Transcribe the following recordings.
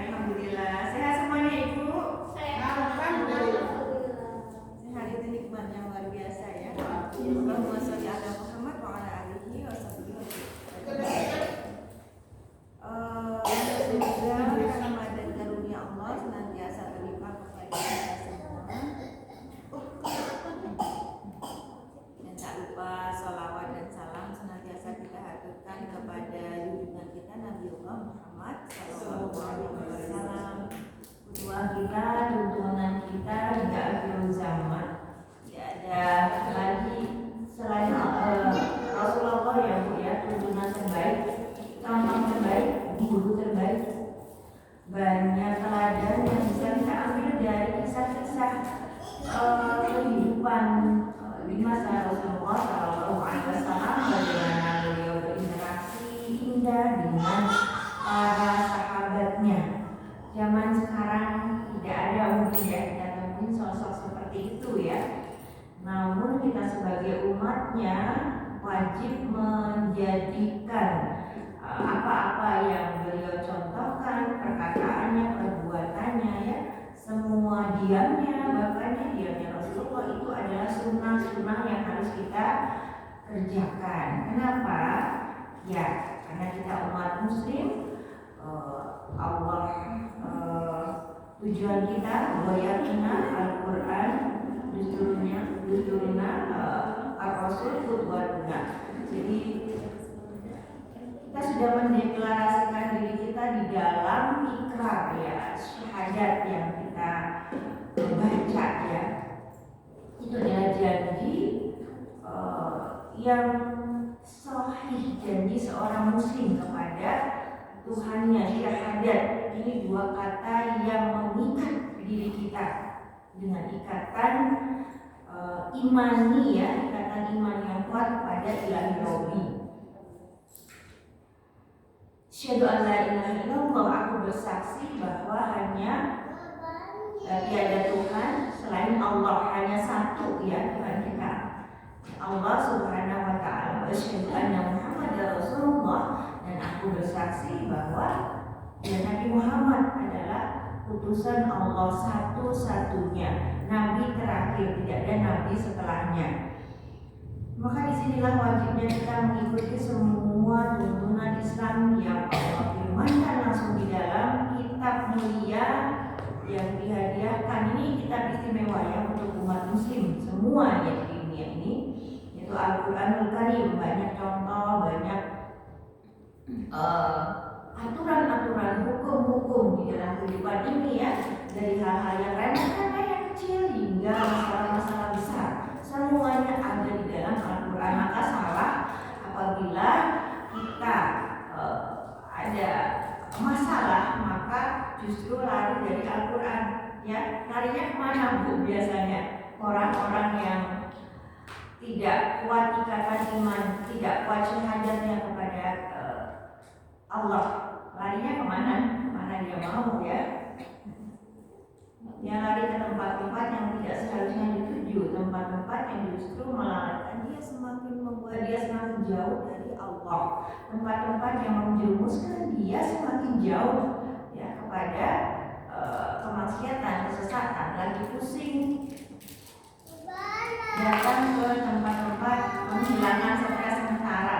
Alhamdulillah. Sehat semuanya Ibu? Alhamdulillah. Sehat itu nikmat yang luar biasa ya. Allahumma sholli ala Muhammad wa ala alihi wa sahbihi. Semoga Ramadan karunia Allah senantiasa berlimpah kepada kita semua. Dan tak lupa sholawat dan salam senantiasa kita haturkan kepada junjungan kita Nabiullah Muhammad sallallahu alaihi wasallam, kedua kita, tuntunan kita hingga akhir zaman. Tidak ada lagi selain Rasulullah yang punya tuntunan terbaik, contoh terbaik, guru terbaik. Banyak teladan yang bisa kita ambil dari kisah-kisah kehidupan di masa Rasulullah Sallallahu Alaihi Wasallam, bagaimana beliau berinteraksi indah dengan para sahabatnya. Zaman sekarang tidak ada mungkin ya kita temuin sosok seperti itu ya. Namun kita sebagai umatnya wajib menjadikan apa-apa yang beliau contohkan, perkataannya, perbuatannya ya, semua diamnya, bahkan diamnya Rasulullah itu adalah sunnah-sunnah yang harus kita kerjakan. Kenapa? Ya, karena kita umat muslim, Allah tujuan kita wayatuna Al-Quran dusturuna Ar-Rasul qudwatuna. Jadi kita sudah mendeklarasikan diri kita di dalam ikrar ya, syahadat yang kita baca ya. Itu adalah janji yang sahih, janji seorang muslim kepada Tuhannya. Syahadat ini dua kata yang mengikat diri kita dengan ikatan imani ya, ikatan iman yang kuat kepada Ilahi Robbi. Syahadu an la ilaha illallah, aku bersaksi bahwa hanya tiada Tuhan selain Allah, hanya satu ya Tuhan kita, Allah Subhanahu wa taala. Wa syahadu anna Muhammadar Rasulullah, dan aku bersaksi bahwa ya, Nabi Muhammad adalah utusan Allah satu-satunya, nabi terakhir, tidak ada nabi setelahnya. Maka disinilah wajibnya kita mengikuti semua tuntunan Islam yang Allah firmankan langsung di dalam kitab mulia yang dihadiahkan. Ini kitab istimewa ya untuk umat muslim semua ya di dunia ini, yaitu Al-Quranul Karim. Banyak contoh, banyak aturan-aturan, hukum-hukum di dalam kehidupan ini ya, dari hal-hal yang remeh-remeh yang kecil hingga masalah-masalah besar, semuanya ada di dalam Al-Quran. Maka salah apabila kita ada masalah maka justru lari dari Al-Quran ya. Larinya kemana Bu biasanya? Orang-orang yang tidak kuat ikatan iman, tidak kuat syahadatnya kepada Allah, larinya kemana? Mana dia mau ya? Dia lari ke tempat-tempat yang tidak seharusnya dituju, tempat-tempat yang justru melalaikan dia, semakin membuat dia semakin jauh dari Allah, tempat-tempat yang menjerumuskan dia semakin jauh ya kepada kemaksiatan, kesesatan. Lagi pusing datang ke tempat-tempat menghilangkan stres sementara.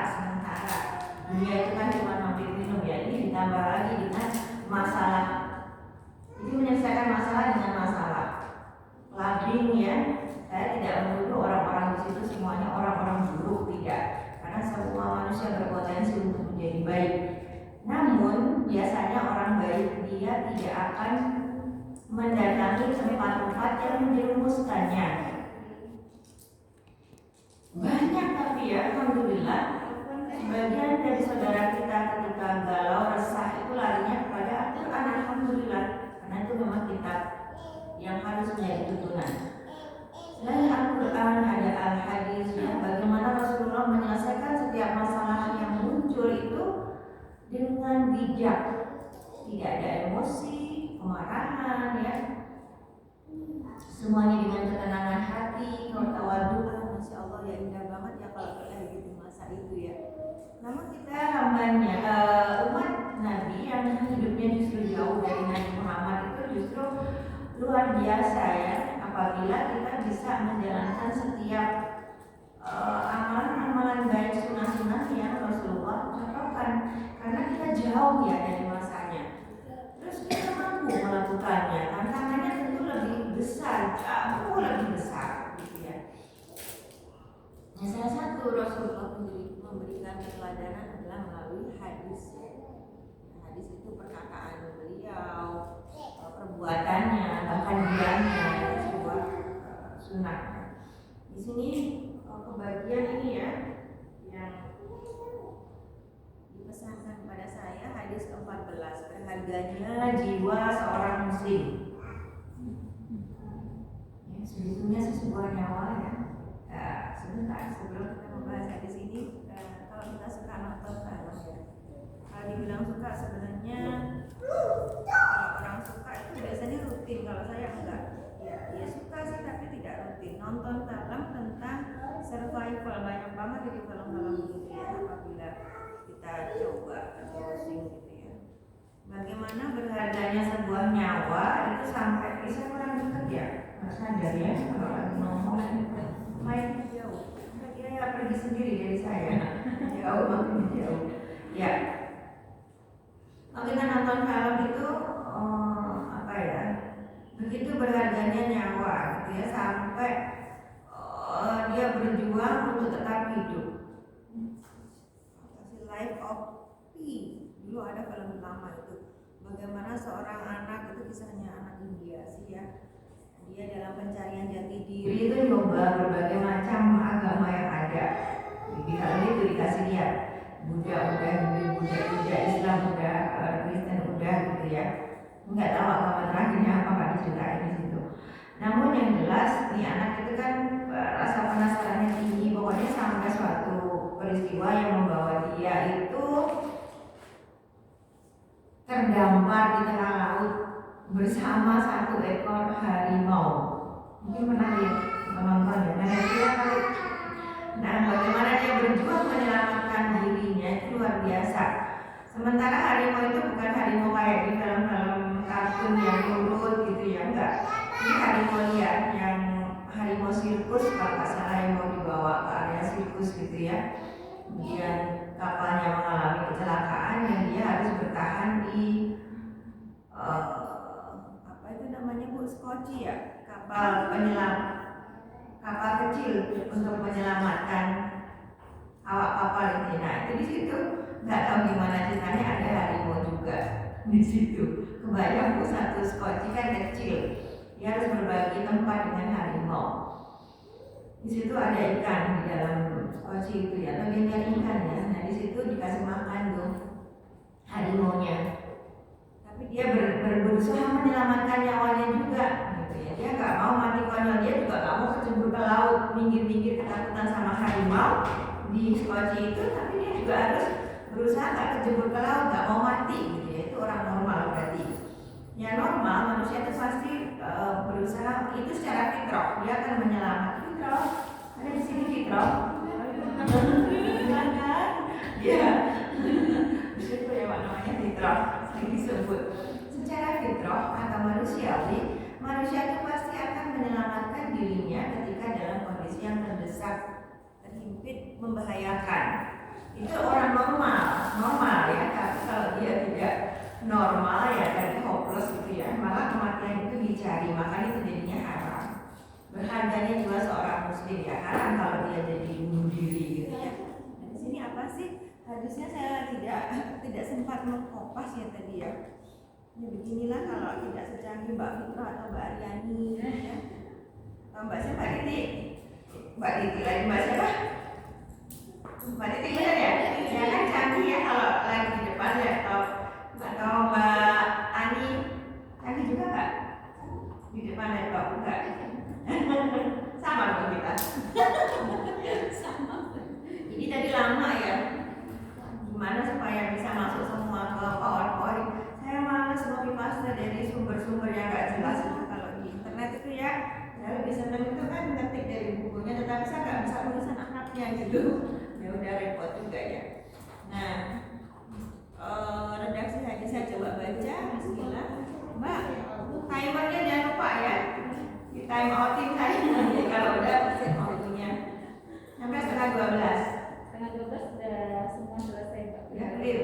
Dunia itu kan cuma mampir minum ya, ini ditambah lagi dengan masalah. Jadi menyelesaikan masalah dengan masalah. Labing ya, saya tidak menuduh orang-orang di situ semuanya orang-orang buruk, tidak. Karena semua manusia berpotensi untuk menjadi baik. Namun biasanya orang baik dia tidak akan mendatangi tempat-tempat yang menjerumuskannya. Banyak tapi ya, alhamdulillah, sebagian dari saudara kita ketika galau, resah itu larinya kepada Al-Quran. Alhamdulillah, karena itu memang kitab yang harus menjadi tuntunan. Selain Al-Quran ada Al-Hadis ya, bagaimana Rasulullah menyelesaikan setiap masalah yang muncul itu dengan bijak, tidak ada emosi, kemarahan ya, semuanya dengan ketenangan hati, ketawaduan. Masya Allah ya, indah banget ya kalau kita hidup di masa itu ya. Namun kita hambanya umat Nabi yang apabila kita bisa menjalankan setiap amalan-amalan baik sunnah-sunnah yang Rasulullah contohkan, karena kita jauh ya dari masanya. Terus kita mampu melakukannya, tantangannya tentu lebih besar, jauh lebih besar, gitu ya. Nah, salah satu Rasulullah memberikan keteladanan adalah melalui hadis. Hadis itu perkataan beliau, perbuatannya, bahkan diamnya, itu sebuah sunnah. Di sini kebagian ini ya yang dipesankan kepada saya, hadis ke-14, berharganya jiwa seorang muslim. Ya, sebetulnya sebuah nyawa ya. Sebentar sebelum kita membahas hadis ini, kalau kita suka nonton film ya, kalau dibilang suka sebenarnya, kalau orang suka itu biasanya rutin. Kalau saya enggak, ya suka sih tapi tidak rutin. Nonton film tentang survival, banyak banget di film-film gitu ya. Apabila kita coba browsing gitu ya, bagaimana berharganya sebuah nyawa itu sampai bisa orang dekat ya, nggak sadar ya kalau lagi ngomong main jauh. Saya kira ya pergi sendiri dari saya, jauh makin jauh. Ya, kalau kita nonton film itu apa ya? Begitu berharganya nyawa, gitu ya, sampai dia berjuang untuk tetap hidup. Life of Pi, dulu ada film lama itu. Bagaimana seorang anak, itu kisahnya anak India sih ya. Dia dalam pencarian jati diri itu nyoba berbagai macam agama yang ada. Di film itu dikasih lihat, Buddha udah, Hindu udah, Islam udah, Kristen udah gitu ya. Nggak tahu agama terakhirnya apa, nggak diceritain di situ. Namun yang jelas nih anak itu kan rasa penasarannya tinggi. Pokoknya sampai suatu peristiwa yang membawa dia itu terdampar di tengah laut bersama satu ekor harimau. Mungkin pernah lihat menonton ya. Nah, bagaimana dia berjuang menyelamatkan dirinya itu luar biasa. Sementara harimau itu bukan harimau kayak di film-film kartun yang nurut gitu ya, enggak. Ini harimau liar yang harimau sirkus kalau nggak salah, yang mau dibawa ke area sirkus gitu ya. Kemudian kapalnya mengalami kecelakaan yang dia harus bertahan di apa itu namanya Bu, skoci ya, kapal penyelam, kapal kecil untuk menyelamatkan awak kapal ini. Nah itu di situ nggak tahu gimana ceritanya ada harimau juga di situ. Kebayang Bu, satu skoci kan kecil, dia harus berbagi tempat dengan harimau. Di situ ada ikan di dalam skoci itu ya, atau dia nyari ikan ya. Nah di situ dikasih makan tuh harimaunya. Tapi dia berusaha menyelamatkan nyawanya juga gitu ya. Dia nggak mau mati konyol, dia juga nggak mau kecebur ke laut, minggir-minggir ketakutan sama harimau di skoci itu. Tapi dia juga harus berusaha nggak kecebur ke laut, nggak mau mati gitu ya. Itu orang normal berarti. Ya normal, manusia itu pasti berusaha, itu secara fitrah dia akan menyelamatkan. Fitrah ada di sini fitrah. Ya, itu ya namanya fitrah. Disebut secara fitrah atau manusiawi, manusia itu pasti akan menyelamatkan dirinya ketika dalam kondisi yang terdesak, terhimpit, membahayakan. Itu orang normal ya. Tapi kalau dia tidak normal ya, dari hopeless gitu ya, maka kematian itu dicari, makanya itu jadinya haram. Berharganya juga seorang muslim ya, haram kalau dia jadi bunuh diri gitu ya. Nah, di sini apa sih? Hadisnya saya tidak sempat mengkopas ya tadi ya. Ya beginilah kalau tidak secanggih Mbak Fitra atau Mbak Aryani ya. Mbak siapa? Mbak Titi. Mbak Titi lagi, Mbak siapa? Mbak Titi benar ya? Ya kan canggih ya kalau lagi di depan ya. Atau Mbak Ani canggih juga nggak? Di depan laptop enggak? Sama dong kita. Sama. Ini tadi lama ya. Gimana supaya bisa masuk semua ke PowerPoint? Saya malas copy paste dari sumber-sumber yang nggak jelas. Kalau di internet itu ya, saya lebih senang itu kan ngetik dari bukunya, tetapi saya nggak bisa tulisan Arabnya gitu. Ya udah repot juga ya. Nah, redaksi hadis saya coba baca. Bismillah, Mbak. Timernya jangan lupa ya. Kita time outin kayaknya kalau udah waktunya sampai setengah 12. Setengah 12 sudah semua selesai Pak. Sudah clear.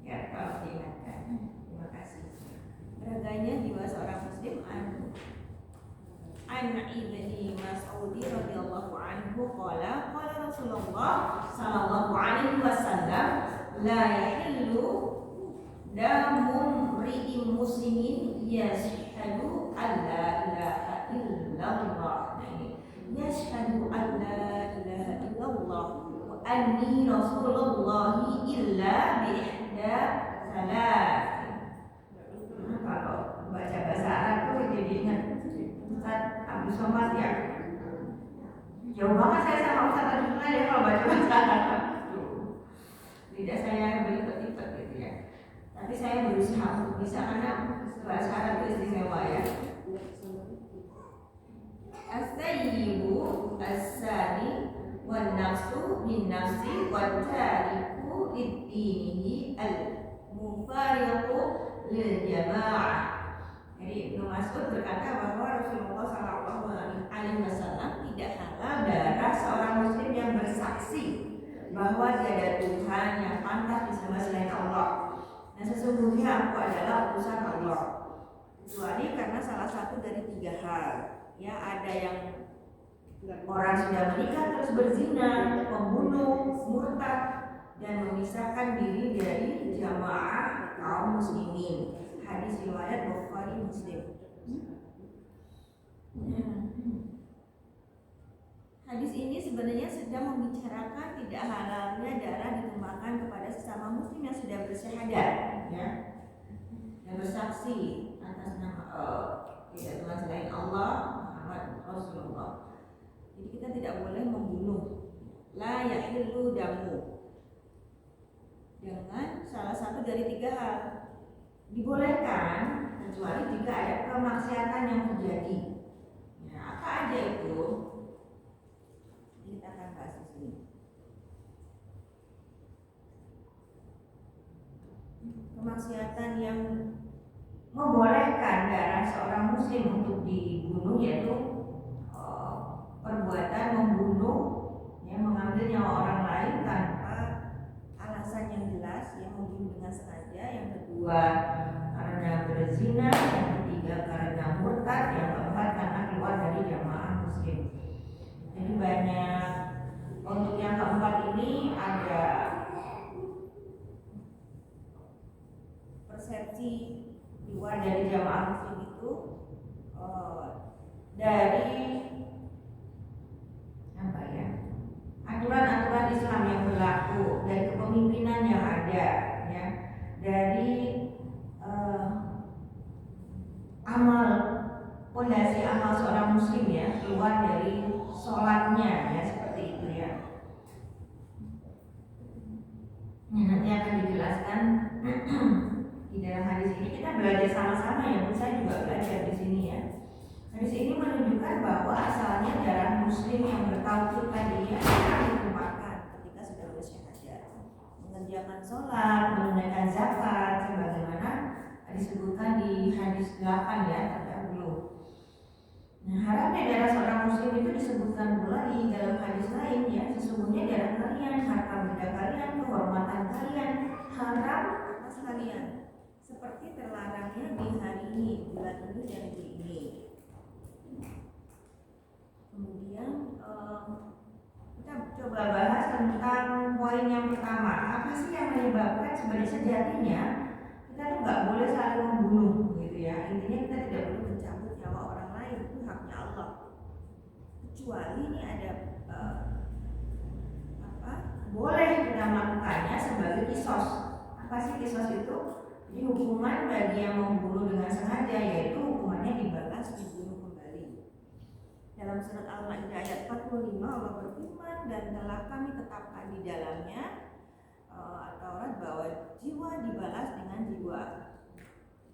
Ya, kalau diingatkan. Terima kasih. Beraganya jiwa seorang muslim an ibni Mas'ud radhiyallahu anhu qala Rasulullah sallallahu alaihi wasallam la yahillu damu mri'in muslimin yashhadu an la ilaha illallah yashhadu an la ilaha illallah wa anni rasulullah illa bi ihda salat. Kalau baca bahasa Arab tuh jadi ingat Ustaz Abdul Somad ya. Jauh banget saya sama Ustaz Abdul ya kalau baca bahasa Arab. Tidak saya belibet-libet gitu ya. Tapi saya berusaha untuk bisa karena bahasa Arab itu istimewa ya. As-sayyibu as-sani wan nafsu bin nafsi wa tariku lid-dinihi al-mufariqu lil jamaah. Jadi Ibnu Mas'ud berkata bahwa Rasulullah sallallahu alaihi wasallam tidak halal darah seorang muslim yang bersaksi bahwa tiada Tuhan yang pantas disembah selain Allah. Dan sesungguhnya aku adalah utusan Allah. Kecuali karena salah satu dari 3 hal. Ya, ada yang orang sudah menikah terus berzina, pembunuh, murtad, dan memisahkan diri dari jamaah kaum muslimin. Hadis riwayat Bukhari Muslim. Hadis ini sebenarnya sedang membicarakan tidak halalnya darah ditumpahkan kepada sesama muslim yang sudah bersyahadat, ya, yang bersaksi atas nama tidak Tuhan selain Allah, Muhammad Rasulullah. Jadi kita tidak boleh membunuh. La yahillu damu. Dengan salah satu dari 3 hal. Dibolehkan kecuali jika ada kemaksiatan yang terjadi. Ya, apa aja itu? Kita akan bahas di sini. Kemaksiatan yang membolehkan darah seorang muslim untuk dibunuh yaitu perbuatan membunuh, yang mengambil nyawa orang lain tanpa alasan yang jelas, yang membunuh dengan sengaja. Yang kedua karena berzina, yang ketiga karena murtad, yang keempat karena keluar dari jamaah muslim. Jadi banyak. Untuk yang keempat ini ada persepsi keluar dari jamaah muslim itu dari apa ya, aturan-aturan Islam yang berlaku, dari kepemimpinan yang ada, ya, dari amal, pondasi amal seorang muslim, ya, keluar dari sholatnya, ya, seperti itu, ya. Nanti akan dijelaskan di dalam hadis ini. Kita belajar sama-sama, ya, saya juga belajar di sini, ya. Hadis ini menunjukkan bahwa asalnya darah muslim yang bertauhid tadi adalah ditumpahkan ketika sudah bersyahadat, mengerjakan sholat, menunaikan zakat, sebagaimana disebutkan di hadis 8, ya, terdahulu. Nah, haramnya darah seorang muslim itu disebutkan pula di dalam hadis lain, ya, sesungguhnya darah kalian, harta benda kalian, kehormatan kalian haram atas kalian, seperti terlarangnya di hari ini, bulan ini dan negeri ini. Kemudian kita coba bahas tentang poin yang pertama. Apa sih yang menyebabkan sebenarnya sejatinya kita tuh nggak boleh saling membunuh, gitu ya. Intinya kita tidak boleh mencabut nyawa orang lain, itu haknya Allah. Kecuali ini ada boleh kita melakukannya sebagai kisos. Apa sih kisos itu? Jadi hukuman bagi yang membunuh dengan sengaja, yaitu hukumannya dibalas dibunuh kembali. Dalam surat Al-Maidah ayat 45 Allah berfirman, dan telah kami tetapkan di dalamnya Taurat bahwa jiwa dibalas dengan jiwa.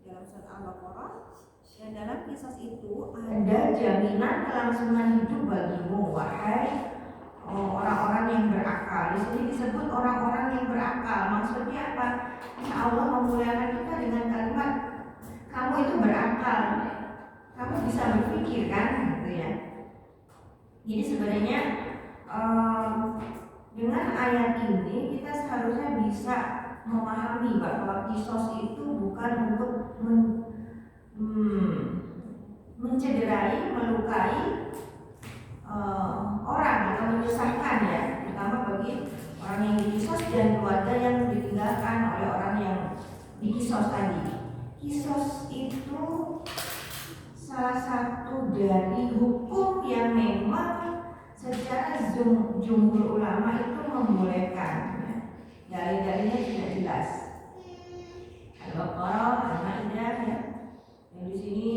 Dalam surat Al-Baqarah, dan dalam kisah itu ada jaminan kelangsungan hidup bagimu, wahai orang-orang yang berakal. Di sini disebut orang-orang yang berakal. Maksudnya apa? Allah memuliakan kita dengan kalimat kamu itu berakal. Kamu bisa berpikir kan, gitu ya. Jadi sebenarnya dengan ayat ini kita seharusnya bisa memahami bahwa kisos itu bukan untuk mencederai, melukai orang atau menyusahkan ya, terutama bagi orang yang dikisos dan keluarga yang ditinggalkan oleh orang yang dikisos tadi. Kisos itu salah satu dari hukum yang memang secara jumhur ulama itu membolehkan ya. Dalil-dalilnya tidak jelas. Al-Baqarah, Al-Maidah ya. Yang di sini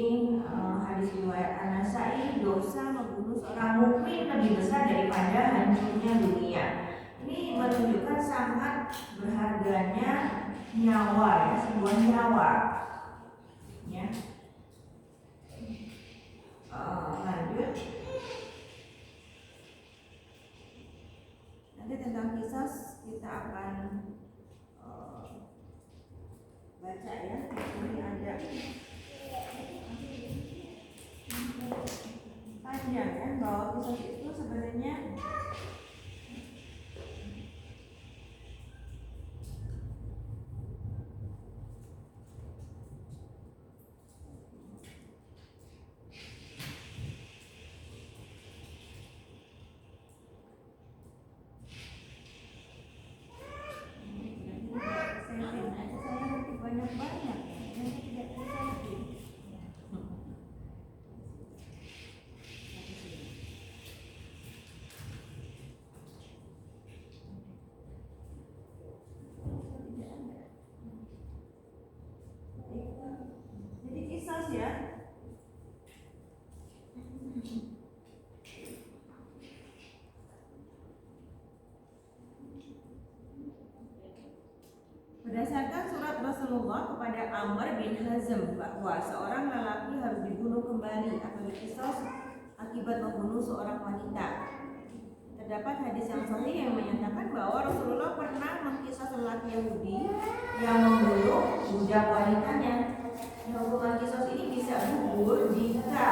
hadis riwayat An-Nasai, dosa membunuh seorang mukmin lebih besar daripada hancurnya dunia. Ini menunjukkan sangat berharganya nyawa ya, sebuah nyawa. Ya. Lanjut. Nanti tentang kisos kita akan baca ya. Ini ada panjang ya, bahwa kisos itu sebenarnya ya. Berdasarkan surat Rasulullah kepada Amr bin Hazm bahwa seorang lelaki harus dibunuh kembali atau dikisos akibat membunuh seorang wanita. Terdapat hadis yang sahih yang menyatakan bahwa Rasulullah pernah mengkisos lelaki Yahudi yang membunuh budak wanitanya. Hukuman kisos ini bisa gugur jika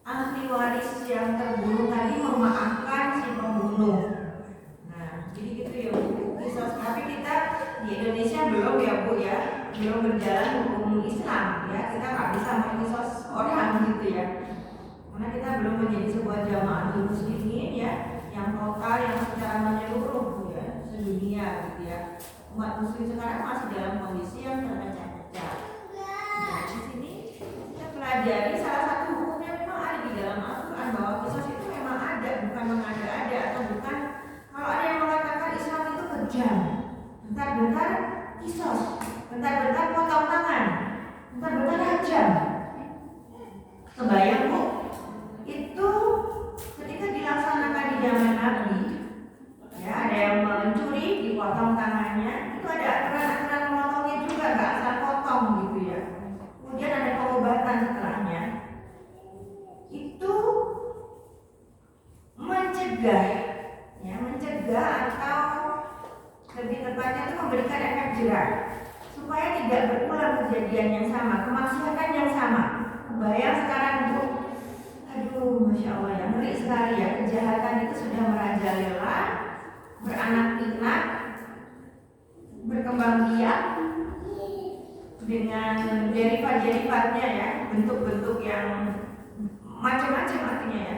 ahli waris yang terbunuh tadi memaafkan si pembunuh. Nah, jadi gitu ya Bu, kisos. Tapi kita di Indonesia belum ya Bu ya, belum berjalan hukum Islam ya. Kita nggak bisa mengkisos orang gitu ya, karena kita belum menjadi sebuah jamaah muslimin ya, yang total yang secara menyeluruh ya, sedunia gitu ya. Umat muslim sekarang masih dalam kondisi yang terpecah-pecah. Nah, di sini kita pelajari salah satu hukumnya memang ada di dalam Al-Quran, bahwa kisos itu memang ada, bukan mengada-ada atau bukan. Kalau ada yang mengatakan Islam itu kejam, bentar-bentar kisos, bentar-bentar potong tangan, bentar-bentar rajam. Kebayang Bu? Itu ketika dilaksanakan di zaman Nabi, ya ada yang mencuri dipotong tangannya, itu ada aturan-aturan memotongnya juga, nggak asal potong gitu ya. Kemudian ada pengobatan setelahnya. Itu mencegah, ya, mencegah atau lebih tepatnya itu memberikan efek jerah supaya tidak berulang kejadian yang sama, kemaksiatan yang sama. Kebayang sekarang Bu, aduh, masya Allah ya, ngeri sekali ya, kejahatan itu sudah merajalela, beranak pinak, berkembang biak dengan derivat-derivatnya ya, bentuk-bentuk yang macam-macam artinya ya,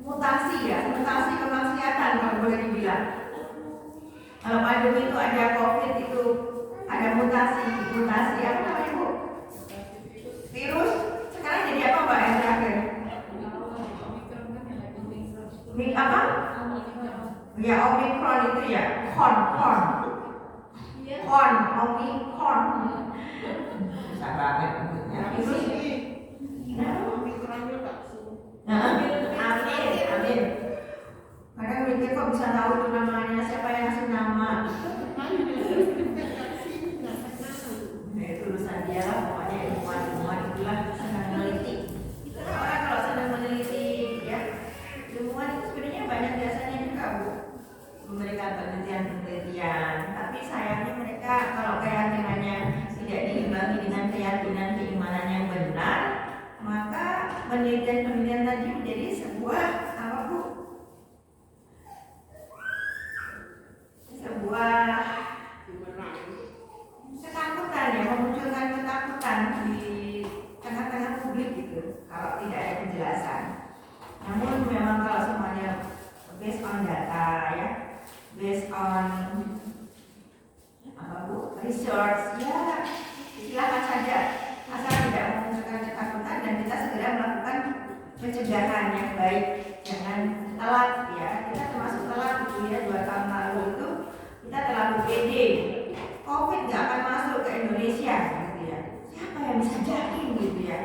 mutasi ya, mutasi kemaksiatan kalau boleh dibilang. Kalau pandemi itu ada COVID, itu ada mutasi apa namanya Bu? Virus. Sekarang jadi apa Mbak yang terakhir? Apa? Ya Omicron itu ya, Omicron. Bisa banget ya. Virus amin. Kadang mikir kok bisa tahu itu namanya, siapa yang ngasih nama? Nah, itu urusan dia lah, pokoknya ilmuwan itulah sedang meneliti. Orang kalau sedang meneliti ya, ilmuwan itu sebenarnya banyak biasanya juga Bu, memberikan penelitian. Tapi sayangnya mereka kalau keyakinannya tidak diimbangi dengan keyakinan keimanan yang benar, maka ya silakan saja, asal tidak memunculkan ketakutan dan kita segera melakukan pencegahan yang baik, jangan telat ya. Kita termasuk telat gitu ya, 2 tahun lalu itu kita terlalu pede, COVID nggak akan masuk ke Indonesia gitu ya. Siapa yang bisa jamin gitu ya?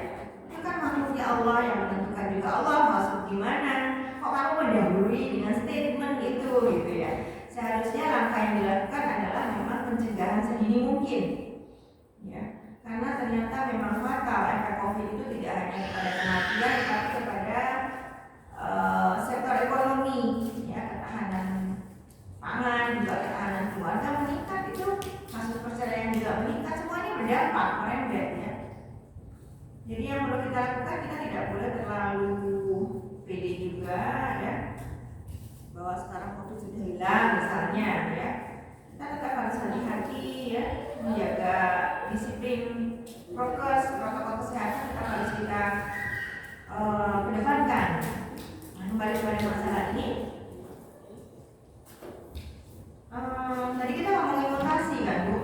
Itu kan makhluknya Allah yang menentukan juga. Allah masuk gimana? Kok kamu mendahului dengan statement itu gitu ya? Seharusnya langkah yang dilakukan adalah memang pencegahan sedini mungkin ya, karena ternyata memang fatal efek COVID itu tidak hanya kepada kematian tetapi kepada sektor ekonomi ya, ketahanan pangan juga ketahanan keluarga meningkat, itu kasus perceraian juga meningkat, semuanya berdampak merembet ya. Jadi yang perlu kita lakukan, kita tidak boleh terlalu pede juga ya, bahwa sekarang COVID sudah hilang misalnya ya. Kita tetap harus hati-hati ya, menjaga disiplin prokes, protokol kesehatan tetap harus kita kedepankan. Nah, kembali kepada masalah ini, tadi kita ngomongin mutasi kan Bu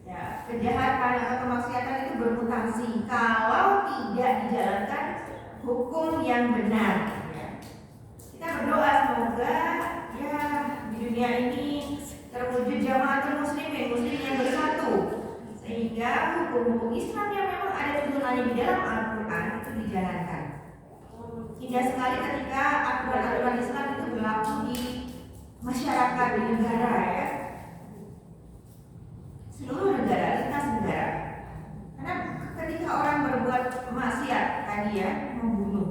ya, kejahatan atau kemaksiatan itu bermutasi kalau tidak dijalankan hukum yang benar ya. Kita berdoa semoga ya di dunia ini terwujud jamaatul muslimin, muslim yang bersatu, sehingga hukum-hukum Islam yang memang ada tuntunannya di dalam Al-Quran itu dijalankan. Tidak sekali ketika aturan-aturan Islam itu berlaku di masyarakat, di negara ya, seluruh negara, lintas negara. Karena ketika orang berbuat maksiat tadi ya, membunuh,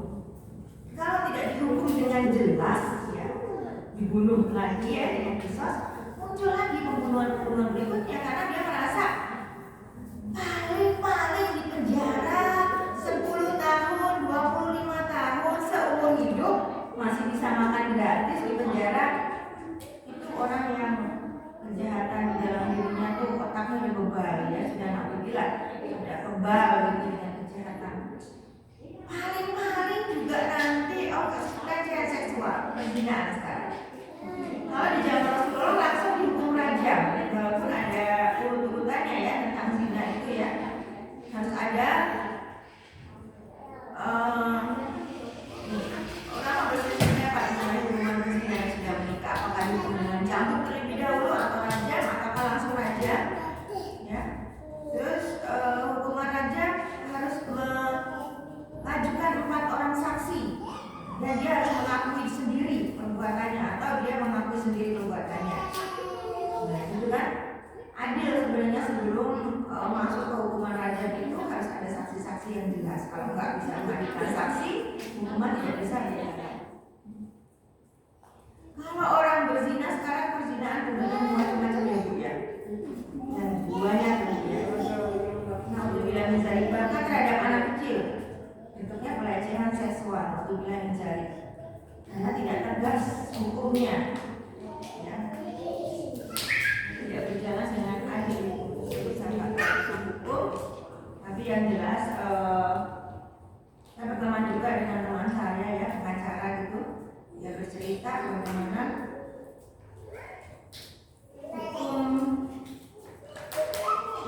kalau tidak dihukum dengan jelas ya, dibunuh lagi ya dengan kisos, muncul lagi pembunuhan-pembunuhan berikutnya karena dia merasa paling di penjara 10 tahun, 25 tahun, seumur hidup masih bisa makan gratis di penjara. Itu orang yang kejahatan di dalam dirinya tuh otaknya udah bebal ya, sudah naudzubillah, sudah kebal gitu dengan kejahatan. Paling juga nanti pelecehan seksual, perzinahan sekarang. Kalau di zaman Rasulullah langsung dihukum rajam, walaupun ada urut-urutannya ya tentang zina itu ya, harus ada orang berselisihnya Pak mengenai hubungan berzina yang sudah menikah, apakah dihukum dengan cambuk terlebih dahulu atau rajam, ataukah langsung rajam ya. Terus hukuman rajam harus mengajukan 4 orang saksi dan dia harus mengakui sendiri perbuatannya atau dia mengakui sendiri perbuatannya. Nah itu kan adil sebenarnya. Sebelum masuk ke hukuman rajam itu harus ada saksi-saksi yang jelas. Kalau nggak bisa menghadirkan saksi, hukuman tidak bisa dilakukan. Kalau orang berzina sekarang, perzinahan bentuknya macam-macam ya Bu ya, dan banyak ya. Naudzubillah min dzalik, bahkan terhadap anak kecil bentuknya pelecehan seksual, naudzubillah min dzalik, karena tidak tegas hukumnya ya, tidak berjalan dengan adil bersama hukum. Tapi yang jelas saya berteman juga dengan teman saya ya, pengacara gitu, dia bercerita bagaimana hukum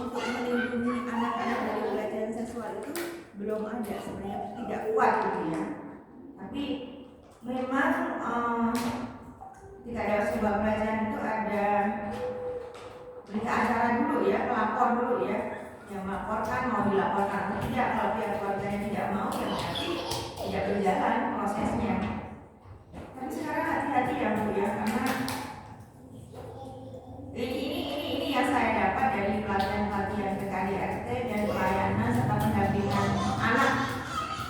untuk melindungi anak-anak dari pelecehan seksual itu belum ada sebenarnya, tidak kuat gitu ya. Tapi memang ketika ada sebuah pelecehan itu ada berita acara dulu ya, pelapor dulu ya, yang melaporkan mau dilaporkan atau tidak. Kalau pihak keluarganya tidak mau ya berarti tidak berjalan prosesnya. Tapi sekarang hati-hati ya Bu ya, karena ini yang saya dapat dari pelatihan PKDRT dan pelayanan serta pendampingan anak,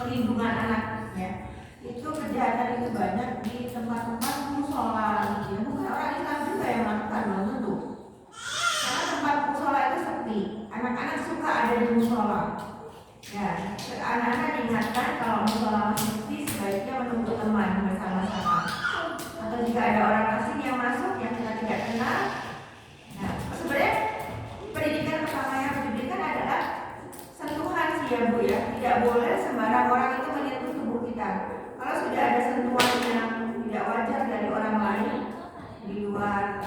perlindungan anak ya. Itu kejahatan itu banyak di tempat-tempat musola gitu ya. Bukan orang Islam juga yang melakukan, belum tentu. Karena tempat musola itu sepi, anak-anak suka ada di musola. Ya, anak-anak diingatkan kalau musola masih sepi sebaiknya menunggu teman bersama-sama. Atau jika ada orang asing yang masuk yang kita tidak kenal. Nah, sebenarnya pendidikan pertama yang diberikan adalah sentuhan sih ya Bu ya. Tidak boleh sembarang orang itu menyentuh tubuh kita. Kalau sudah ada sentuhan yang tidak wajar dari orang lain di luar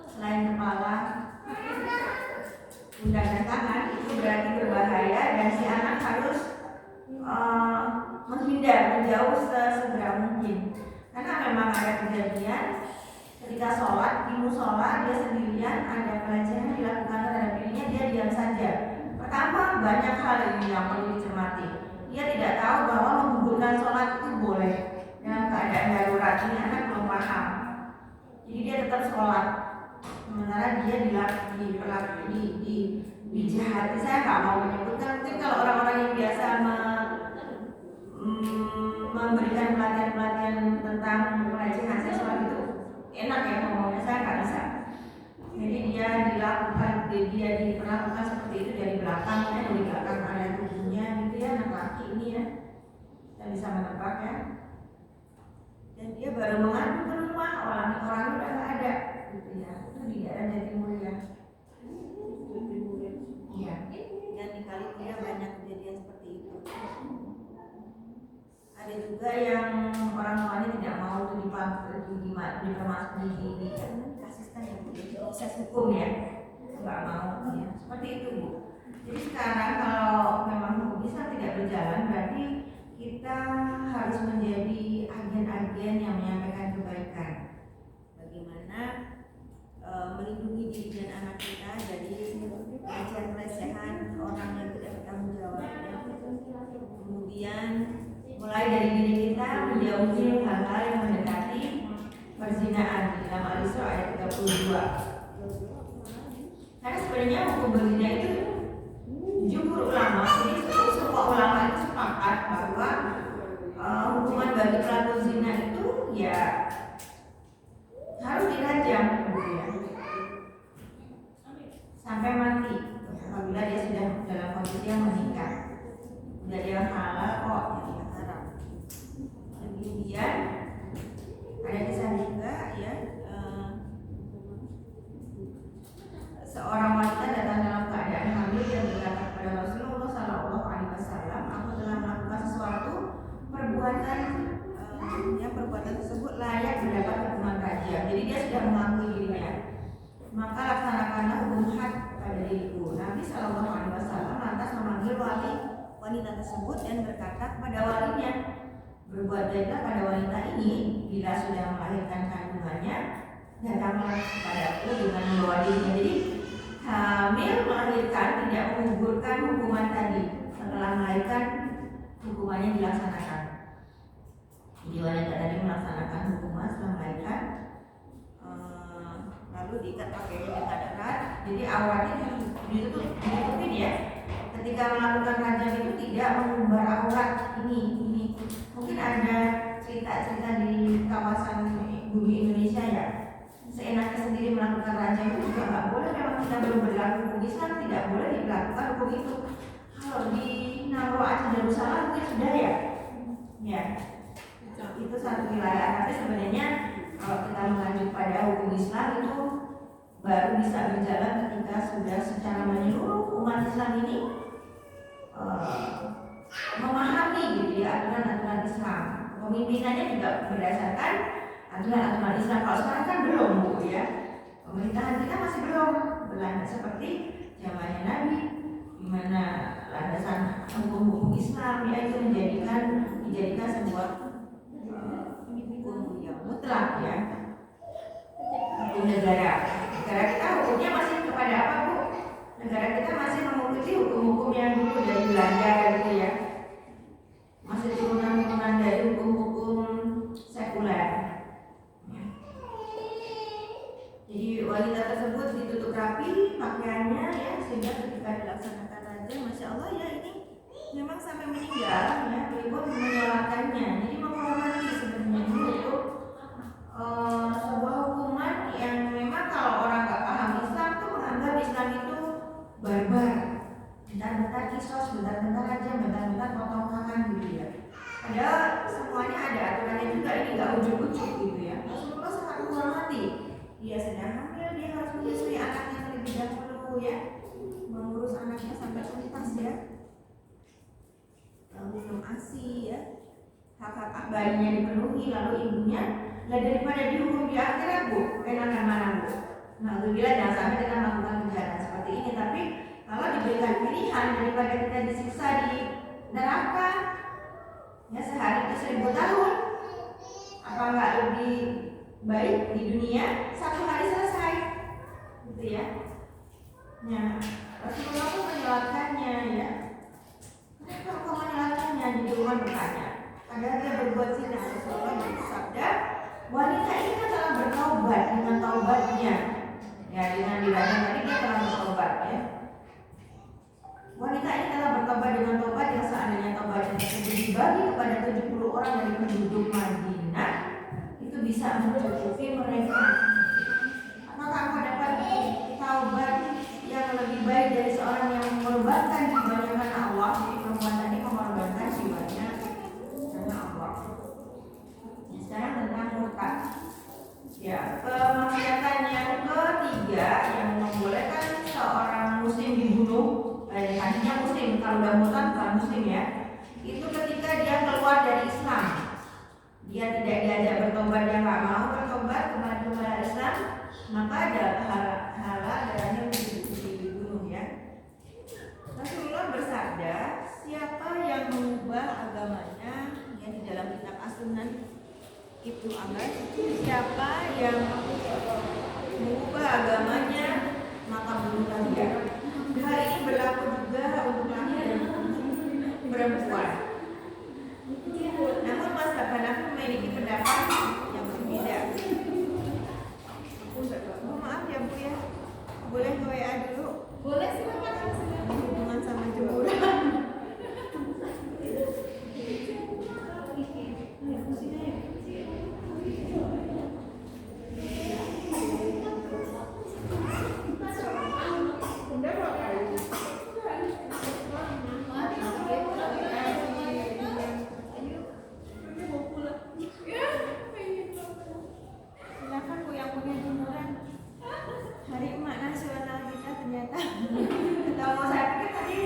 selain kepala, guncangan tangan itu berarti berbahaya dan si anak harus menghindar, menjauh sesegera mungkin. Karena memang ada kejadian ketika sholat di musola dia sendirian, ada pelecehan dilakukan terhadap dirinya, dia diam saja. Pertama, banyak hal ini yang perlu dicermati. Dia tidak tahu bahwa menggugurkan sholat itu boleh dalam keadaan darurat. Ini anak belum paham, jadi dia tetap sholat. Sementara dia dijahati. Saya nggak mau menyebutkan, mungkin kalau orang-orang yang biasa memberikan pelatihan-pelatihan tentang pelecehan seksual itu enak ya ngomongnya, saya nggak bisa. Jadi dia diperlakukan seperti itu dari belakang ya, dari belakang ada tubuhnya gitu ya, anak laki ini ya, kita bisa menebak ya. Dan dia baru mengadu ke rumah, orang-orang udah nggak ada gitu ya. Itu di daerah Jatimulya. Iya, dan di Kalikia banyak kejadian seperti itu. Ada juga yang orang tuanya tidak mau tuh kasihkan ya, proses hukum ya, nggak mau ya, seperti itu Bu. Jadi sekarang kalau memang hukum Islam tidak berjalan, berarti kita harus menjadi agen-agen yang menyampaikan kebaikan. Bagaimana melindungi diri dan anak kita dari pelecehan-pelecehan orang yang tidak bertanggung jawab ya. Kemudian mulai dari diri kita menjauhi hal-hal yang mendekati perzinaan di dalam Al-Isra ayat 32. Karena sebenarnya hukum berzina itu jumhur ulama, jadi semua ulama itu sepakat bahwa hukuman bagi pelaku zina itu ya harus dirajam ya, sampai mati apabila dia sudah dalam kondisi yang menikah. Jadi yang halal kok yang haram. Kemudian ada kisah juga ya, seorang wanita datang dalam keadaan hamil dan berkata kepada Rasulullah Sallallahu Alaihi Wasallam, aku telah melakukan sesuatu perbuatan yang perbuatan tersebut layak mendapat hukuman rajam. Jadi dia sudah mengakui dirinya, maka laksanakanlah hukum had pada diriku. Nabi Sallallahu Alaihi Wasallam lantas memanggil wali wanita tersebut dan berkata kepada walinya, berbuat baiklah pada wanita ini bila sudah melahirkan kandungannya, datanglah kepadaku dengan membawa dirinya. Jadi hamil melahirkan tidak menggugurkan hukuman tadi, setelah melahirkan hukumannya dilaksanakan. Jadi wanita tadi melaksanakan hukuman setelah melahirkan, lalu diikat pakainya dengan erat, jadi awalnya ditutupin ya. Ketika melakukan rajam itu tidak mengumbar aurat ini. Mungkin ada cerita-cerita di kawasan bumi Indonesia ya, seenaknya sendiri melakukan rajam itu juga nggak boleh. Memang kita belum berlaku hukum Islam, tidak boleh dilakukan hukum itu. Kalau di Nauru Aceh Darussalam mungkin sudah ya, itu satu wilayah. Tapi sebenarnya kalau kita mengacu pada hukum Islam itu baru bisa berjalan ketika sudah secara menyeluruh umat Islam ini memahami gitu ya aturan-aturan Islam. Pemimpinannya juga berdasarkan aturan-aturan Islam. Kalau sekarang kan belum Bu ya. Pemerintahan kita masih belum berlanjut seperti zamannya Nabi, di mana landasan hukum Islam ya itu dijadikan sebuah hukum yang mutlak ya. Hukum negara. Negara kita hukumnya masih kepada apa Bu? Negara kita masih mengikuti hukum-hukum yang dulu dari Belanda gitu ya. Masih turunan-turunan dari hukum-hukum sekuler. Ya. Jadi wanita tersebut ditutup rapi pakaiannya ya, sehingga ketika dilaksanakan raja, masya Allah ya ini memang sampai meninggal ya, beliau menyolatkannya. Jadi menghormati sebenarnya itu sebuah hukuman yang memang kalau orang nggak paham Islam tuh menganggap Islam itu barbar, bentar-bentar kisos, bentar-bentar aja, bentar-bentar potong tangan gitu ya. Padahal semuanya ada aturannya juga, ini nggak ujuk-ujuk gitu ya. Rasulullah sangat menghormati. Dia sedang hamil, dia harus menyusui anaknya terlebih dahulu ya, mengurus anaknya sampai tuntas ya, minum ASI ya, hak-hak bayinya dipenuhi, lalu ibunya. Lah daripada dihukum di akhirat Bu, enakan mana Bu? Nah, alhamdulillah jangan sampai kita melakukan kejahatan seperti ini, tapi diberikan pilihan daripada kita disiksa di neraka ya sehari itu 1000 tahun, apa nggak lebih baik di dunia 1 hari selesai gitu ya. Ya Rasulullah pun menyelamatkannya ya. Kenapa kau menyelamatkannya? Di rumah bertanya. Padahal dia berbuat zina. Rasulullah bersabda, wanita ini kan telah bertobat dengan taubatnya. Ya dengan diranya tadi dia telah bertobat ya. Wanita ini telah bertobat dengan tobat yang seandainya tobatnya tersebut dibagi kepada 70 orang dari penduduk Madinah, itu bisa mencukupi mereka. Apakah kau dapat taubat yang lebih baik dari seorang yang mengorbankan jiwanya karena Allah? Jadi perempuan tadi mengorbankan jiwanya karena Allah. Ya, sekarang tentang murtad. Ya, kemaksiatan yang ketiga yang membolehkan seorang muslim dibunuh. Tadinya muslim, kalau udah murtad bukan muslim ya. Itu ketika dia keluar dari Islam. Dia tidak diajak bertobat, dia nggak mau bertobat kembali kepada Islam, maka ada pahala darahnya dibunuh ya. Rasulullah bersabda, siapa yang mengubah agamanya yang di dalam kitab As-Sunan Ibnu Abbas, siapa yang mengubah agamanya maka bunuhlah dia. Hal ini berlaku juga untuk laki dan perempuan. Namun mazhab Hanafi memiliki pendapat yang berbeda. Maaf ya Bu ya, boleh ke WA dulu? Boleh, silakan. Hubungan sama jemuran. Silakan Bu yang punya jemuran. Hari emak nasional kita ternyata. Kalau saya pikir tadi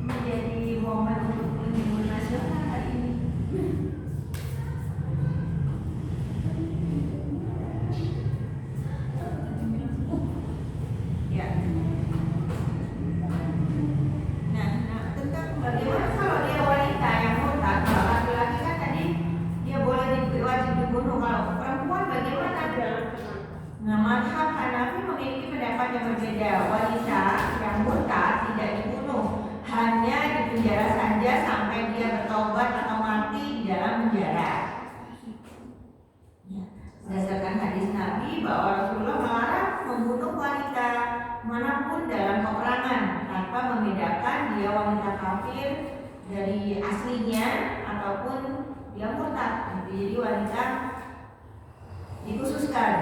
menjadi momen untuk menghibur nasional hari ini. Ya. Nah, tentang bagaimana kalau dia wanita yang murtad, kalau laki-laki kan tadi dia boleh wajib dibunuh, kalau perempuan bagaimana? Nah, mazhab Hanafi memiliki pendapat yang berbeda. Wanita yang murtad tidak dibunuh, hanya dipenjara saja sampai dia bertobat atau mati di dalam penjara. Ya. Berdasarkan hadis Nabi bahwa Rasulullah melarang membunuh wanita manapun dalam peperangan tanpa membedakan dia wanita kafir dari aslinya ataupun dia murtad. Jadi wanita dikhususkan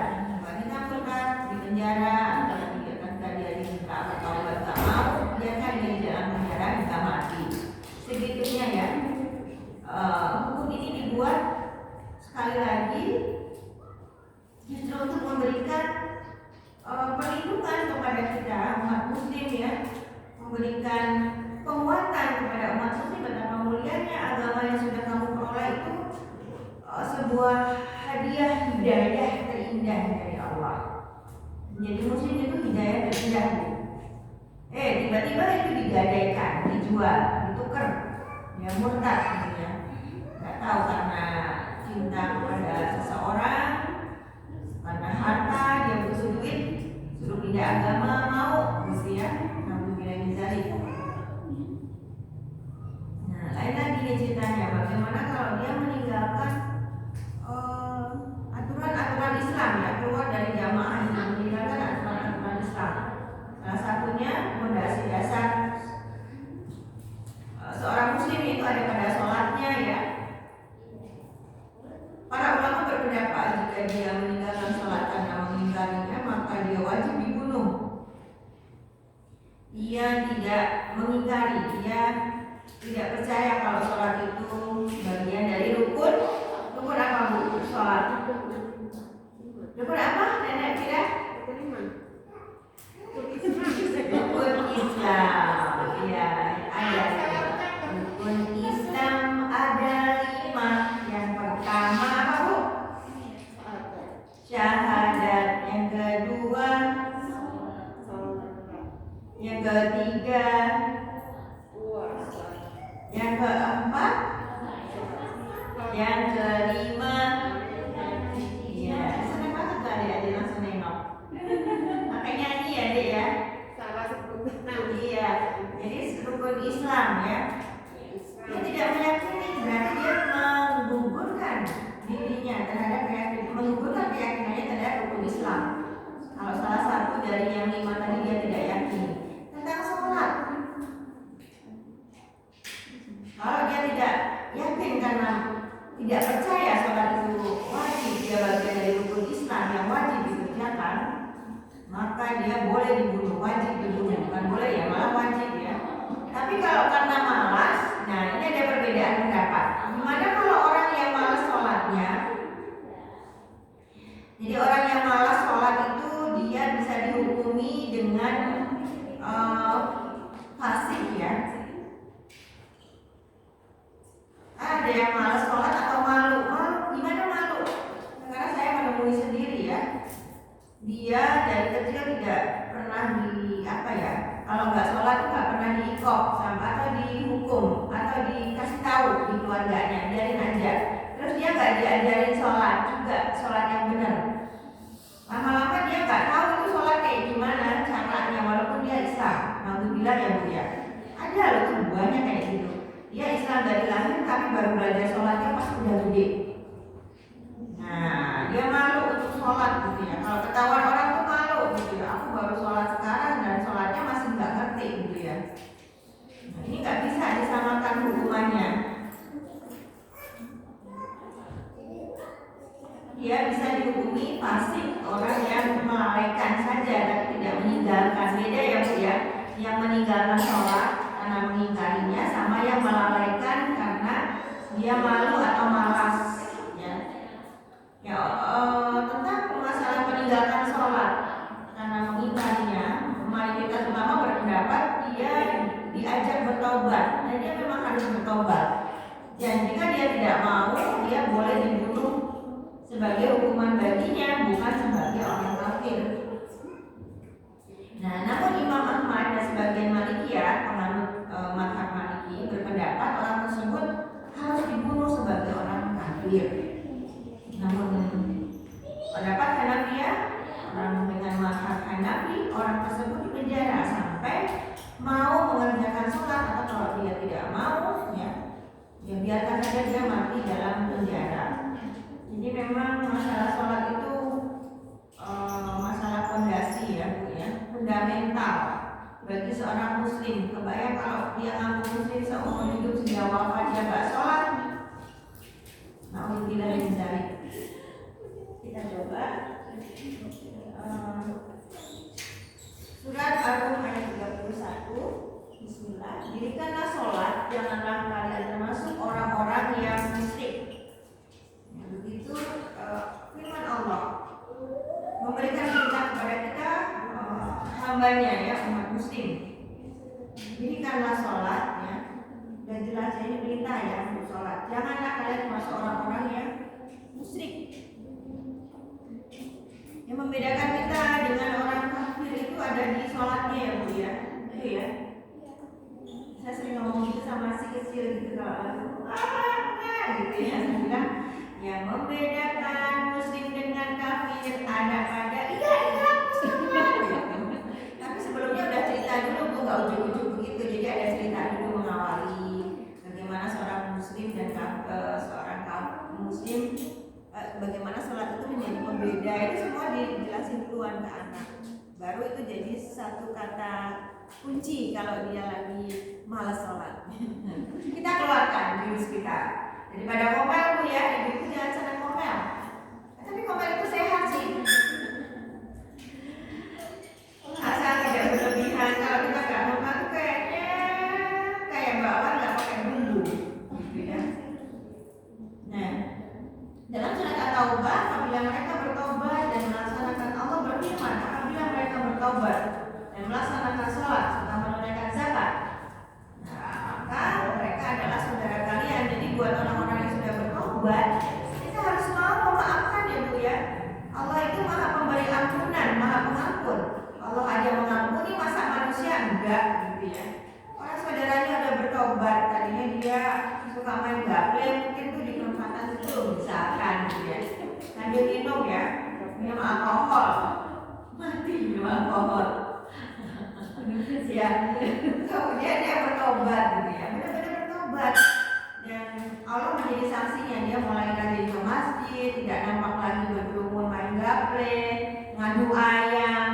wanita murtad di penjara antara dia diminta atau nggak mau, biarkan dia di dalam penjara hingga mati. Segitunya ya. Hukum ini dibuat sekali lagi justru untuk memberikan perlindungan kepada kita umat muslim ya, memberikan penguatan kepada umat muslim betapa mulianya agama yang sudah kamu peroleh itu sebuah hadiah hidayah terindah dari Allah. Menjadi muslim itu hidayah terindah. Tiba-tiba itu digadaikan, dijual, ditukar, ya murtad gitu ya. Nggak tahu karena cinta kepada seseorang, karena harta dia butuh duit, suruh pindah agama mau, gitu ya. Namun bila dizalik. Nah, lain lagi nih ceritanya, bagaimana kalau dia meninggalkan aturan-aturan Islam ya, keluar dari jamaah Islam, meninggalkan aturan-aturan Islam. Salah satunya fondasi dasar seorang muslim itu ada pada sholatnya ya. Para ulama berpendapat jika dia meninggalkan sholat karena mengingkarinya maka dia wajib dibunuh. Dia tidak mengingkari, dia tidak percaya kalau sholat itu bagian dari rukun. Rukun apa Bu? Sholat. Rukun apa? Nenek kira? Rukun Islam. Ya, ada. Rukun Islam ada 5. Yang pertama apa Bu? Syahadat. Yang kedua, yang ketiga ketiga, yang keempat, yang kelima. Iya, seneng banget tuh adik-adik langsung nengok. Makanya nyanyi ya adik ya. Iya, jadi rukun Islam ya. Dia tidak meyakini, berarti dia menggugurkan dirinya terhadap menggugurkan keyakinannya terhadap rukun Islam. Kalau salah satu dari yang 5 tadi dia tidak yakin tentang sholat. Kalau dia tidak yakin karena tidak percaya sholat itu wajib, dia bagian dari rukun Islam yang wajib dikerjakan, maka dia boleh dibunuh, wajib dibunuh, bukan boleh ya, malah wajib ya. Tapi kalau karena malas, nah ini ada perbedaan pendapat. Gimana kalau orang yang malas sholatnya? Jadi orang yang malas sholat itu dia bisa dihukumi dengan fasik ya. Ada yang malas sholat atau malu. Gimana malu? Karena saya menemui sendiri ya. Dia dari kecil tidak pernah kalau nggak sholat nggak pernah diikop sama atau dihukum atau dikasih tahu di keluarganya, biarin aja. Terus dia nggak diajarin sholat juga, sholat yang benar. Lama-lama dia nggak tahu itu sholat kayak gimana caranya, walaupun dia Islam. Alhamdulillah ya Bu ya. Ada loh tuh banyak kayak gitu. Dia Islam dari lahir tapi baru belajar sholatnya pas udah gede. Nah, dia malu untuk sholat gitu ya. Kalau ketahuan orang tuh malu gitu ya. Aku baru sholat sekarang dan sholatnya masih nggak ngerti gitu ya. Nah, ini nggak bisa disamakan hukumannya. Dia bisa dihukumi fasik, orang yang melalaikan saja tapi tidak meninggalkan. Beda ya Bu ya. Yang meninggalkan sholat karena mengingkarinya sama yang melalaikan karena dia malu atau malas. Tentang masalah meninggalkan sholat karena mengingkarinya, mayoritas ulama berpendapat dia diajak bertobat dan dia memang harus bertobat. Dan jika dia tidak mau, dia boleh dibunuh sebagai hukuman baginya, bukan sebagai orang kafir. Nah, namun Imam Ahmad dan sebagian Malikiyah, penganut mazhab Maliki, berpendapat orang tersebut harus dibunuh sebagai orang kafir. Namun pendapat Hanafiyah, orang dengan mazhab Hanafi, orang tersebut dipenjara sampai mau mengerjakan sholat, atau kalau dia tidak mau ya biarkan saja dia mati dalam penjara. Jadi memang masalah sholat itu masalah fondasi ya Bu ya, fundamental bagi seorang muslim. Kebayang kalau dia ngaku muslim seumur hidup sehingga wafat dia nggak sholat, nauzubillah min dzalik. Kita coba surat Ar-Rum ayat 31. Bismillah. Dirikanlah sholat, janganlah kalian termasuk orang-orang yang musyrik. Begitu firman Allah memberikan perintah kepada kita hambanya ya, umat muslim. Dirikanlah sholat ya, dan jelas ini perintah ya untuk sholat. Janganlah kalian termasuk orang-orang yang musyrik. Yang membedakan kita dengan orang kafir itu ada di sholatnya ya Bu ya. Itu ya. Saya sering ngomong gitu sama si kecil gitu kalau gitu ya. Saya bilang yang membedakan muslim dengan kafir ada pada iya muslim gitu. Tapi sebelumnya udah cerita dulu Bu, nggak ujung-ujung begitu. Jadi ada cerita dulu mengawali bagaimana seorang muslim dan seorang muslim, bagaimana sholat itu menjadi pembeda. Itu semua dijelasin duluan ke anak. Baru itu jadi satu kata kunci kalau dia lagi malas sholat. Kita keluarkan jurus kita. Daripada ngomel Bu ya, ibu jangan senang ngomel. Tapi ngomel itu sehat sih. Asal tidak berlebihan. Kalau kita nggak ngomel itu kayaknya kayak bawang nggak pakai bumbu, gitu ya. Nah, dalam surat At-Taubah, apabila mereka bertobat dan melaksanakan, Allah berfirman, apabila mereka bertobat dan melaksanakan sholat serta menunaikan zakat, nah maka mereka adalah saudara kalian. Jadi buat orang-orang yang sudah bertobat, kita harus mau memaafkan ya Bu ya. Allah itu Maha ya. Orang saudaranya udah bertobat, tadinya dia suka main gaple, mungkin tuh di perempatan itu misalkan gitu ya. Sambil minum ya, minum alkohol, mati minum alkohol. Ya, kemudian dia bertobat gitu ya, benar-benar bertobat. Dan Allah menjadi sanksinya, dia mulai rajin ke masjid, tidak nampak lagi berkerumun main gaple, ngadu ayam.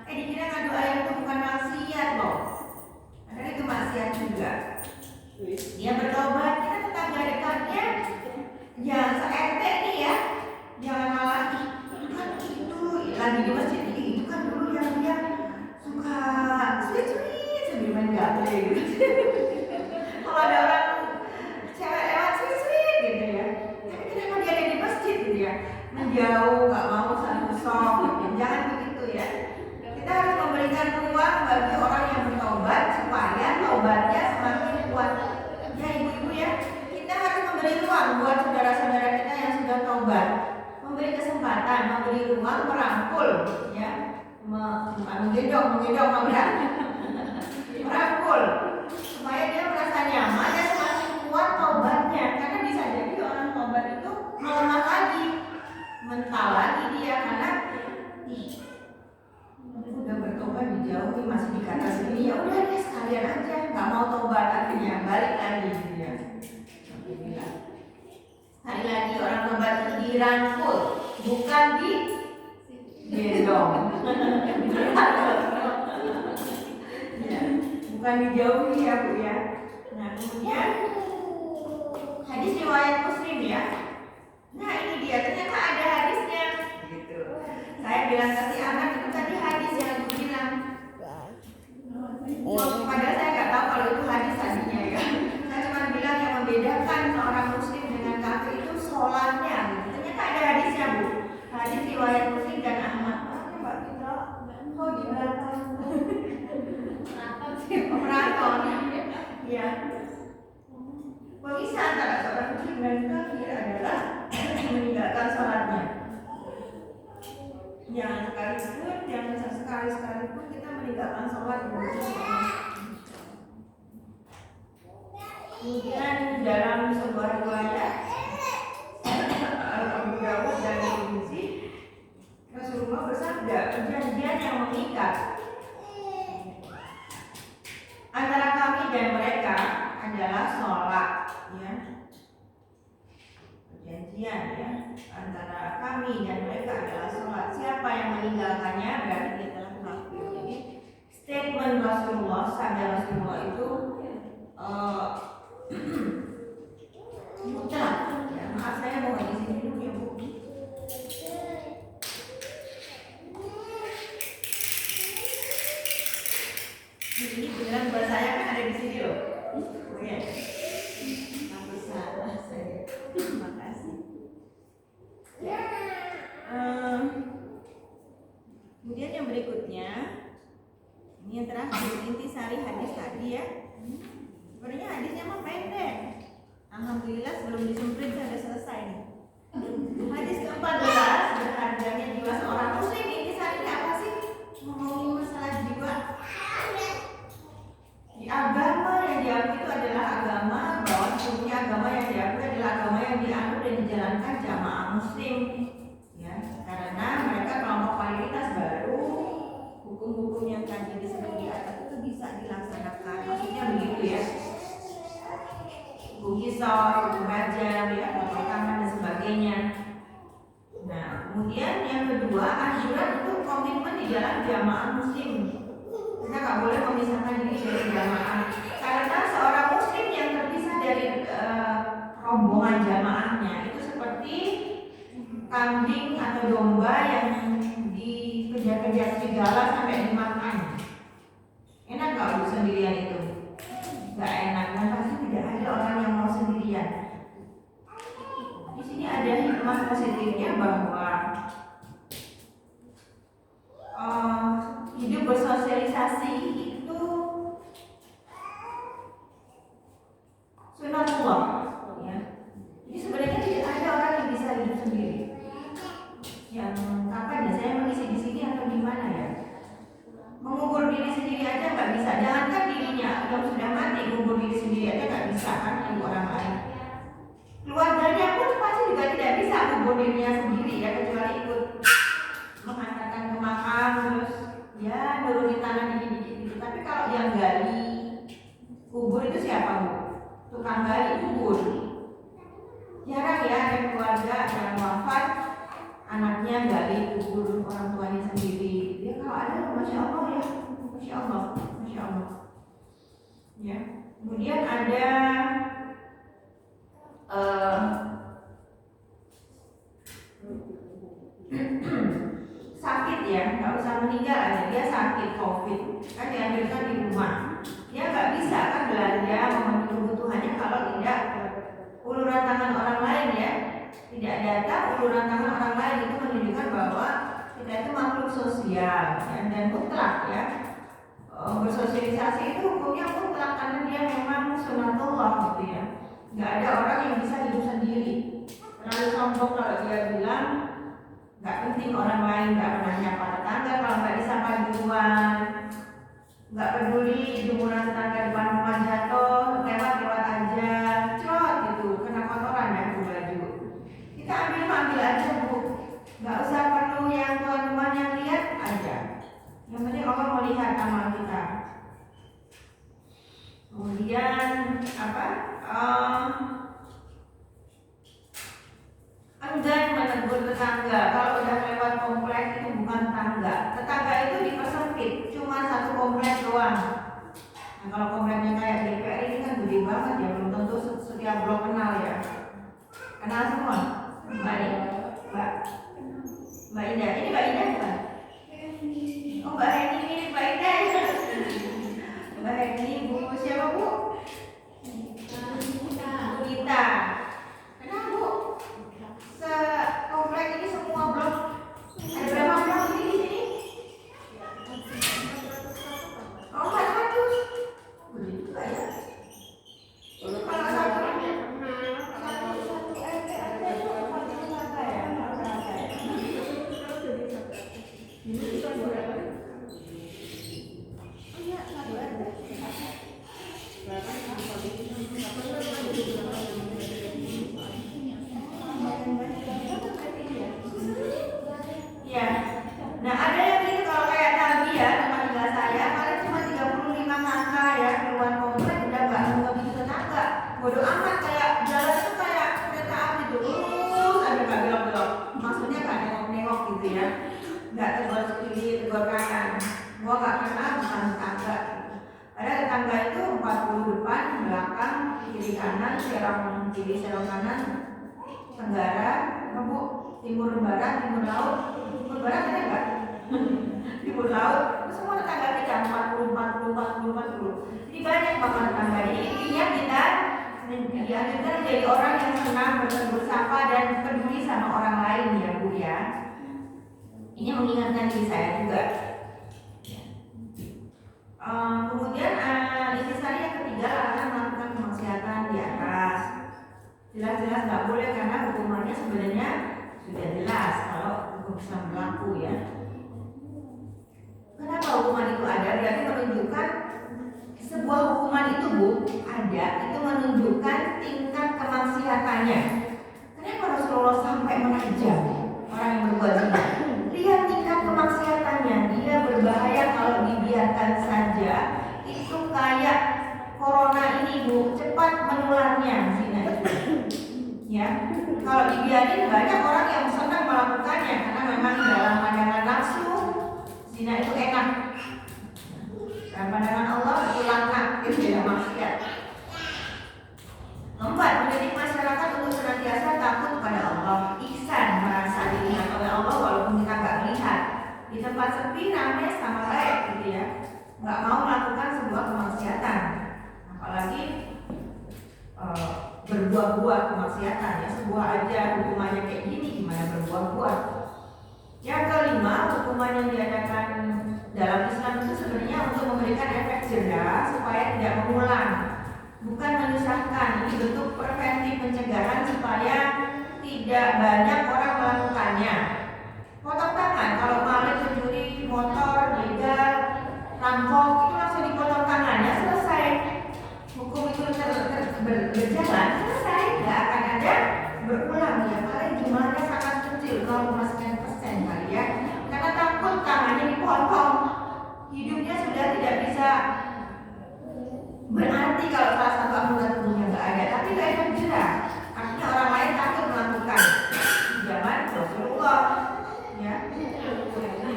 Dikira ngadu ayam itu bukan maksiat loh, padahal itu maksiat juga. Dia bertobat, kita tetangga dekatnya, ya se-RT nih ya, jangan malah itu kan itu lagi di masjid ini, itu kan dulu yang dia suka sweet sambil main gaple gitu. Kalau ada orang cewek lewat sweet gitu ya, tapi kenapa dia ada di masjid gitu ya, menjauh, nggak mau saling sok gitu. Jangan begitu ya. Kita harus memberikan ruang bagi orang yang bertobat supaya tobatnya semakin kuat. Ya ibu-ibu ya, kita harus memberi ruang buat saudara-saudara kita yang sudah tobat, memberi kesempatan, memberi ruang, merangkul ya, menggendong merangkul supaya dia merasa nyaman dan semakin kuat tobatnya. Karena bisa jadi orang tobat itu melemah lagi, mental lagi dia, karena udah bertobat dijauhi masih dikata sini, ya udah deh sekalian aja, nggak mau tobat, akhirnya balik lagi gitu ya. Sekali lagi orang tobat itu dirangkul, bukan digendong. Ya, bukan dijauhi ya Bu ya. Nah kemudian hadis riwayat Muslim ya. Nah ini dia, ternyata ada hadisnya gitu. Saya bilang kasih anak itu tadi hadis yang aku bilang. Padahal saya nggak tahu kalau itu hadis tadinya ya. Saya cuma bilang yang membedakan seorang muslim dengan kafir itu sholatnya gitu. Ternyata ada hadisnya Bu. Hadis riwayat Muslim dan Ahmad. Mbak Fitra, oh di belakang. Operator ya. Pemisah antara seorang muslim dan kafir adalah meninggalkan sholatnya. Yang sekali-sekali pun kita meninggalkan sholat. Kemudian dalam sebuah riwayat Abu Dawud dan Tirmidzi, Rasulullah bersabda, perjanjian yang mengikat antara kami dan mereka adalah sholat ya. Perjanjian ya antara kami dan mereka adalah sholat. Siapa yang meninggalkannya berarti dia telah kafir. Jadi statement Rasulullah, sabda Rasulullah itu mutlak ya. Maaf saya mau di sini dulu ya Bu. Ini beneran buat saya kan ada di sini loh. Oke. Aku salah saya. Terima kasih. Kemudian yang berikutnya, ini yang terakhir intisari hadis tadi ya. Sebenarnya hadisnya mah pendek. Alhamdulillah sebelum disemprit sudah selesai nih. Hadis ke-14, berharganya jiwa seorang muslim. Intisarinya apa sih? Ngomongin masalah jiwa. Di agama yang diakui itu adalah agama, bahwa sesungguhnya agama yang diakui adalah agama yang dianut dan dijalankan jamaah muslim ya, karena mereka kelompok mayoritas baru, hukum-hukum yang tadi disebut di atas itu bisa dilaksanakan, maksudnya begitu ya, hukum kisah, hukum rajam ya, potongan dan sebagainya. Nah kemudian yang kedua, anjuran untuk komitmen di dalam jamaah muslim. Kita nggak boleh memisahkan diri dari jamaah, karena seorang muslim yang terpisah dari rombongan jamaahnya itu seperti kambing atau domba yang dikejar-kejar serigala sampai dimakan. Enak nggak Bu sendirian itu? Nggak enak, dan pasti tidak ada orang yang mau sendirian. Di sini ada hikmah positifnya bahwa hidup bersosialisasi itu sunatullah ya. Jadi sebenarnya tidak ada orang yang bisa hidup sendiri. Yang kapan ya saya mengisi di sini atau di mana ya? Mengukur diri sendiri aja nggak bisa. Jangankan dirinya, tukang gali kubur. Jarang ya ada keluarga yang wafat anaknya gali kubur orang tuanya sendiri. Ya kalau ada, masya Allah ya, masya Allah, masya Allah. Ya. Kemudian ada sakit ya, nggak usah meninggal aja, dia sakit COVID kan diambilkan di rumah, dia nggak bisa kan belanja memenuhi kebutuhannya kalau tidak uluran tangan orang lain ya, tidak datang uluran tangan orang lain. Itu menunjukkan bahwa kita itu makhluk sosial ya, dan mutlak ya. Bersosialisasi itu hukumnya mutlak karena dia memang sunatullah gitu ya. Nggak ada orang yang bisa hidup sendiri. Terlalu sombong kalau dia bilang nggak penting orang lain, nggak pernah nyapa tetangga kalau nggak disapa duluan, nggak peduli jemuran tetangga depan rumah jatuh, lewat aja, crot gitu, kena kotoran ya bu baju. Kita ambil aja bu, nggak usah perlu yang tuan rumahnya lihat aja. Yang penting Allah melihat amal kita. Kemudian apa? Enggan menegur tetangga. Kalau udah lewat komplek itu bukan tetangga. Tetangga itu dipersempit, cuma satu komplek doang. Nah kalau kompleknya kayak DPR ini kan gede banget ya, belum tentu setiap blok kenal ya. Kenal semua? Mbak Indah. Ini Mbak Indah bukan? Oh Mbak Heni, ini Mbak Indah ya. Mbak Heni, Bu siapa Bu? Bu Dita. Kenal Bu? Komplek ini semua blok. Ada berapa blok ini di sini? Oh 400. Begitu juga ya. Kalau satu RT ada itu berapa ya? Ya. Nah ada yang gitu kalau kayak tadi ya tempat tinggal saya paling cuma 35 kakak ya, keluar komplek udah nggak bisa tetangga. Bodoh amat, kayak jalan itu kayak kereta api tuh, lurus ada nggak belok-belok. Maksudnya nggak nengok-nengok gitu ya, nggak tegur kiri tegur kanan. Gua nggak kenal bukan tetangga. Ada tetangga itu 40 depan, belakang, kiri kanan, serong kiri, serong kanan, tenggara, bu, timur barat, timur laut. Timur barat ada nggak? Timur laut, itu semua tetangga kita 40. Jadi banyak banget tetangga. Jadi intinya kita jadi orang yang senang bertegur sapa dan peduli sama orang lain ya bu ya. Ini mengingatkan diri saya juga. Kemudian intisari yang ketiga, larangan melakukan kemaksiatan di atas. Jelas-jelas nggak boleh karena hukumannya sebenarnya sudah jelas kalau hukum Islam berlaku ya. Kenapa hukuman itu ada? Berarti menunjukkan sebuah hukuman itu bu ada, itu menunjukkan tingkat kemaksiatannya. Kenapa Rasulullah sampai menajam orang yang berbuat zina? Lihat tingkat kemaksiatannya, dia berbahaya kalau dibiarkan saja. Itu kayak corona ini bu, cepat menularnya zina itu. Ya, kalau dibiarin banyak orang yang senang melakukannya karena memang dalam pandangan nafsu zina itu enak. Dalam pandangan Allah itu langka, itu tidak maksiat. Keempat, mendidik masyarakat untuk senantiasa takut kepada Allah. Ihsan, merasa dilihat oleh Allah walaupun kita nggak melihat. Di tempat sepi, ramai sama baik gitu ya. Nggak mau melakukan sebuah kemaksiatan, apalagi berbuah-buah kemaksiatan ya. Sebuah aja hukumannya kayak gini, gimana berbuah-buah. Yang kelima, hukuman yang diadakan dalam Islam itu sebenarnya untuk memberikan efek jerah supaya tidak mengulang, bukan menyusahkan. Ini bentuk preventif pencegahan supaya tidak banyak orang melakukannya. Potong tangan, kalau maling, pencuri motor, begal, rampok itu langsung dipotong tangannya, selesai. Hukum itu berjalan, selesai, nggak akan ada berulang ya. Paling jumlahnya sangat kecil, 0,9% kali ya. Karena takut tangannya dipotong, hidupnya sudah tidak bisa berarti kalau salah satu anggota tubuhnya nggak ada. rendah. Artinya orang lain takut melakukan zaman Rasulullah. Ya.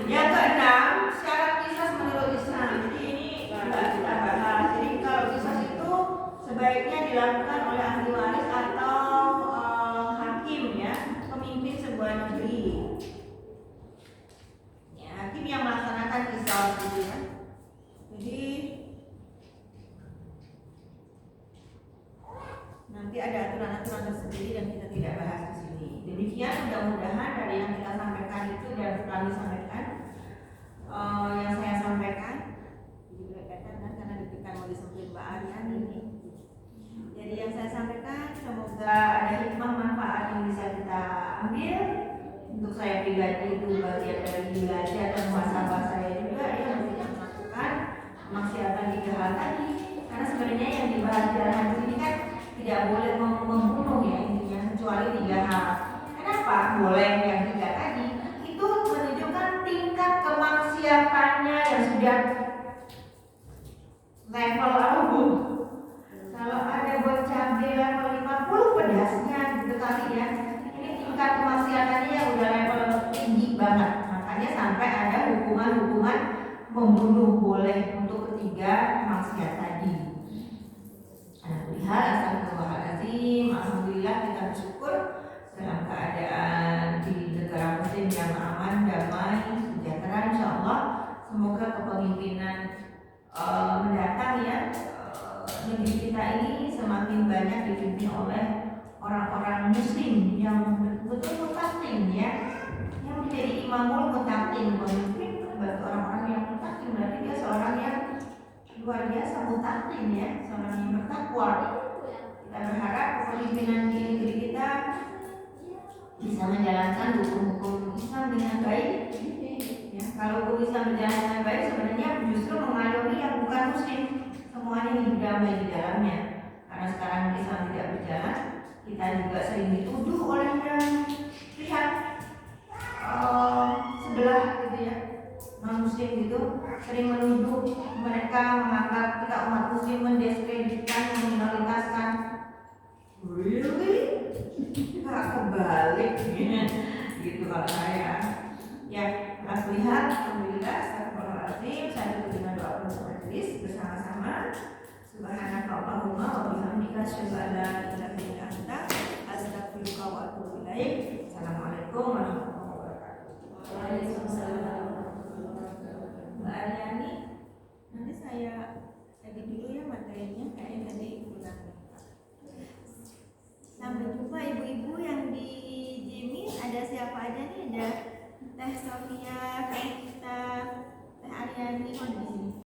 Yang keenam, syarat qisas menurut Islam. Jadi ini sudah kita bahas. Jadi kalau qisas itu sebaiknya dilakukan oleh ahli waris atau hakim, ya, pemimpin sebuah negeri. Ya, hakim yang melaksanakan qisas gitu ya. Jadi nanti ada aturan-aturan tersendiri dan kita tidak bahas di sini. Demikian, mudah-mudahan dari yang kita sampaikan itu dan kami sampaikan, yang saya sampaikan diberkatkan karena diberikan mau disebut Mbak Aryan ini. Jadi yang saya sampaikan semoga ada hikmah manfaat yang bisa kita ambil. Untuk saya pribadi itu bagian dari belajar dan muhasabah saya juga ya, untuk melakukan kemaksiatan 3 hal tadi. Karena sebenarnya yang dibahas dalam hadis ini kan tidak boleh membunuh ya intinya, kecuali 3 hal. Kenapa boleh yang 3 tadi? Itu menunjukkan tingkat kemaksiatannya yang sudah level abu. Kalau ada buat cabai level 50 pedasnya gitu kali ya. Ini tingkat kemaksiatannya yang udah level tinggi banget. Makanya sampai ada hukuman-hukuman membunuh boleh untuk ketiga kemaksiatan tadi. Astagfirullahaladzim. Alhamdulillah kita bersyukur dalam keadaan di negara muslim yang aman, damai, sejahtera insyaallah. Semoga kepemimpinan mendatang ya, negeri kita ini semakin banyak dipimpin oleh orang-orang muslim yang betul-betul mutakin ya, yang menjadi imamul mutakin, pemimpin bagi orang-orang yang mutakin. Berarti dia seorang yang luar biasa mutakin ya, seorang yang bertakwa. Kita berharap kepemimpinan di negeri kita bisa menjalankan hukum-hukum Islam dengan baik. Ya, kalau hukum Islam berjalan dengan baik, sebenarnya justru mengayomi yang bukan muslim. Semuanya hidup damai di dalamnya. Karena sekarang Islam tidak berjalan, kita juga sering dituduh oleh yang pihak sebelah gitu ya, non muslim gitu, sering menuduh mereka menganggap kita umat muslim mendiskreditkan, meminoritaskan. Really? Nggak kebalik gitu kalau saya. Ya, harus lihat. Alhamdulillah, astagfirullahaladzim. Saya tutup dengan doa penutup majelis bersama-sama. Subhanakallahumma wa bihamdika asyhadu an la ilaha illa anta astaghfiruka wa atubu ilaik. Assalamualaikum warahmatullahi wabarakatuh. Waalaikumsalam. Mbak Aryani, nanti saya edit dulu ya materinya, kayaknya tadi kurang. Sampai jumpa ibu-ibu yang di Jimin. Ada siapa aja nih? Ada Teh Sofia, Kak Kita, Teh Aryani,